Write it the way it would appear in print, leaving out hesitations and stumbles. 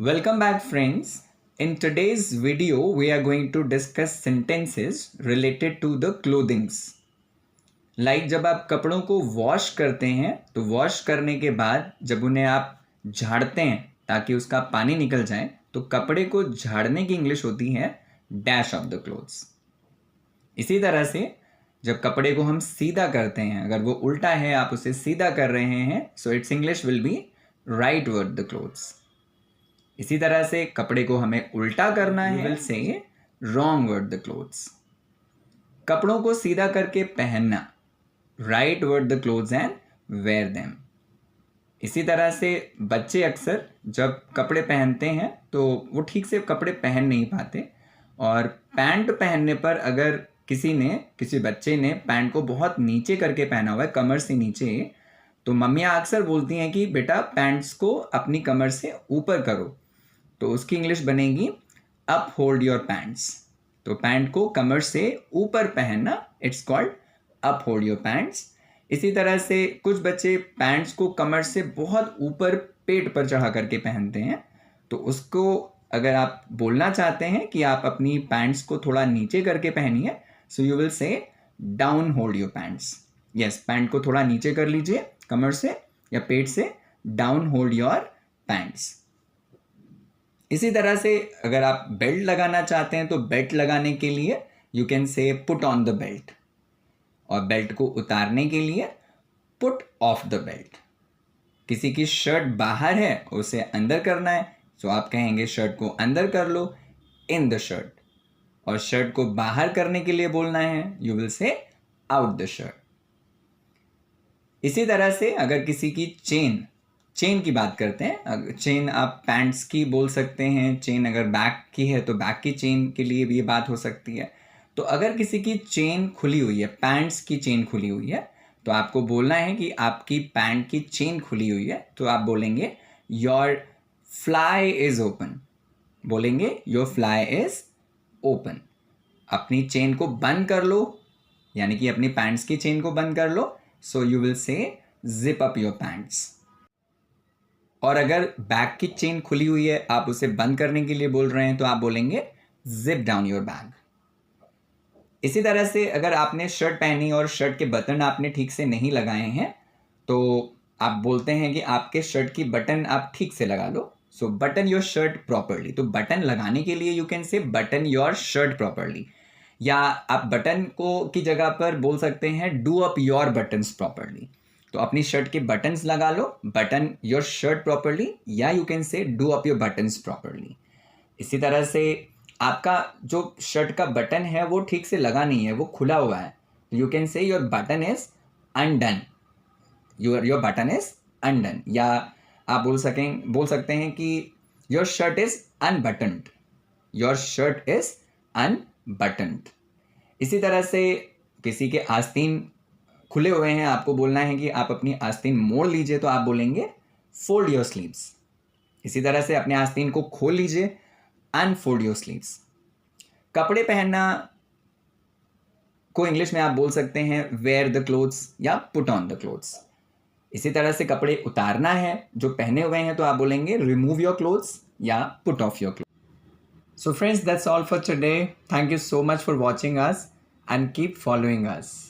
Welcome back, friends. In today's video, we are going to discuss sentences related to the clothings. Like जब आप कपड़ों को wash करते हैं तो वॉश करने के बाद जब उन्हें आप झाड़ते हैं ताकि उसका पानी निकल जाए तो कपड़े को झाड़ने की इंग्लिश होती है डैश ऑफ द क्लोथ्स. इसी तरह से जब कपड़े को हम सीधा करते हैं, अगर वो उल्टा है आप उसे सीधा कर रहे हैं, so it's English will be right word the clothes. इसी तरह से कपड़े को हमें उल्टा करना है, will say wrong word the clothes. कपड़ों को सीधा करके पहनना, right word the clothes and wear them. इसी तरह से बच्चे अक्सर जब कपड़े पहनते हैं तो वो ठीक से कपड़े पहन नहीं पाते, और पैंट पहनने पर अगर किसी बच्चे ने पैंट को बहुत नीचे करके पहना हुआ है, कमर से नीचे, तो मम्मियाँ अक्सर बोलती हैं कि बेटा पैंट्स को अपनी कमर से ऊपर करो. तो उसकी इंग्लिश बनेगी अप होल्ड योर पैंट्स. तो पैंट को कमर से ऊपर पहनना, it's called up hold your pants. इसी तरह से कुछ बच्चे पैंट्स को कमर से बहुत ऊपर पेट पर चढ़ा करके पहनते हैं, तो उसको अगर आप बोलना चाहते हैं कि आप अपनी पैंट्स को थोड़ा नीचे करके पहनिए, सो यू विल से down hold your pants. Yes, pant को थोड़ा नीचे कर लीजिए कमर से या पेट से, डाउन होल्ड योर पैंट्स. इसी तरह से अगर आप बेल्ट लगाना चाहते हैं तो बेल्ट लगाने के लिए यू कैन से पुट ऑन द बेल्ट, और बेल्ट को उतारने के लिए पुट ऑफ द बेल्ट. किसी की शर्ट बाहर है, उसे अंदर करना है, तो आप कहेंगे शर्ट को अंदर कर लो, इन द शर्ट. और शर्ट को बाहर करने के लिए बोलना है, यू विल से आउट द शर्ट. इसी तरह से अगर किसी की चेन की बात करते हैं, चेन आप पैंट्स की बोल सकते हैं, चेन अगर बैक की है तो बैक की चेन के लिए भी ये बात हो सकती है. तो अगर किसी की चेन खुली हुई है, पैंट्स की चेन खुली हुई है, तो आपको बोलना है कि आपकी पैंट की चेन खुली हुई है, तो आप बोलेंगे योर फ्लाई इज ओपन. बोलेंगे योर फ्लाई इज ओपन. अपनी चेन को बंद कर लो, यानी कि अपनी पैंट्स की चेन को बंद कर लो, so you will say zip up your pants. और अगर बैग की चेन खुली हुई है, आप उसे बंद करने के लिए बोल रहे हैं, तो आप बोलेंगे जिप डाउन योर बैग. इसी तरह से अगर आपने शर्ट पहनी और शर्ट के बटन आपने ठीक से नहीं लगाए हैं, तो आप बोलते हैं कि आपके शर्ट की बटन आप ठीक से लगा लो, सो बटन योर शर्ट प्रॉपरली. तो बटन लगाने के लिए यू कैन से बटन योर शर्ट प्रॉपरली, या आप बटन को की जगह पर बोल सकते हैं do up your buttons properly. तो अपनी शर्ट के बटन्स लगा लो, बटन योर शर्ट प्रॉपरली, या यू कैन से do up your buttons properly. इसी तरह से आपका जो शर्ट का बटन है वो ठीक से लगा नहीं है, वो खुला हुआ है, you can say your button is undone. Your button is undone. या आप बोल सकते हैं कि your shirt is unbuttoned. Your shirt is unbuttoned. इसी तरह से किसी के आस्तीन खुले हुए हैं, आपको बोलना है कि आप अपनी आस्तीन मोड़ लीजिए, तो आप बोलेंगे फोल्ड योर स्लीव्स. इसी तरह से अपने आस्तीन को खोल लीजिए, अनफोल्ड योर स्लीव्स. कपड़े पहनना को इंग्लिश में आप बोल सकते हैं वेयर द क्लोथ्स या पुट ऑन द क्लोथ्स. इसी तरह से कपड़े उतारना है जो पहने हुए हैं, तो आप बोलेंगे रिमूव योर क्लोथ्स या put off your clothes. So friends, that's all for today. Thank you so much for watching us and keep following us.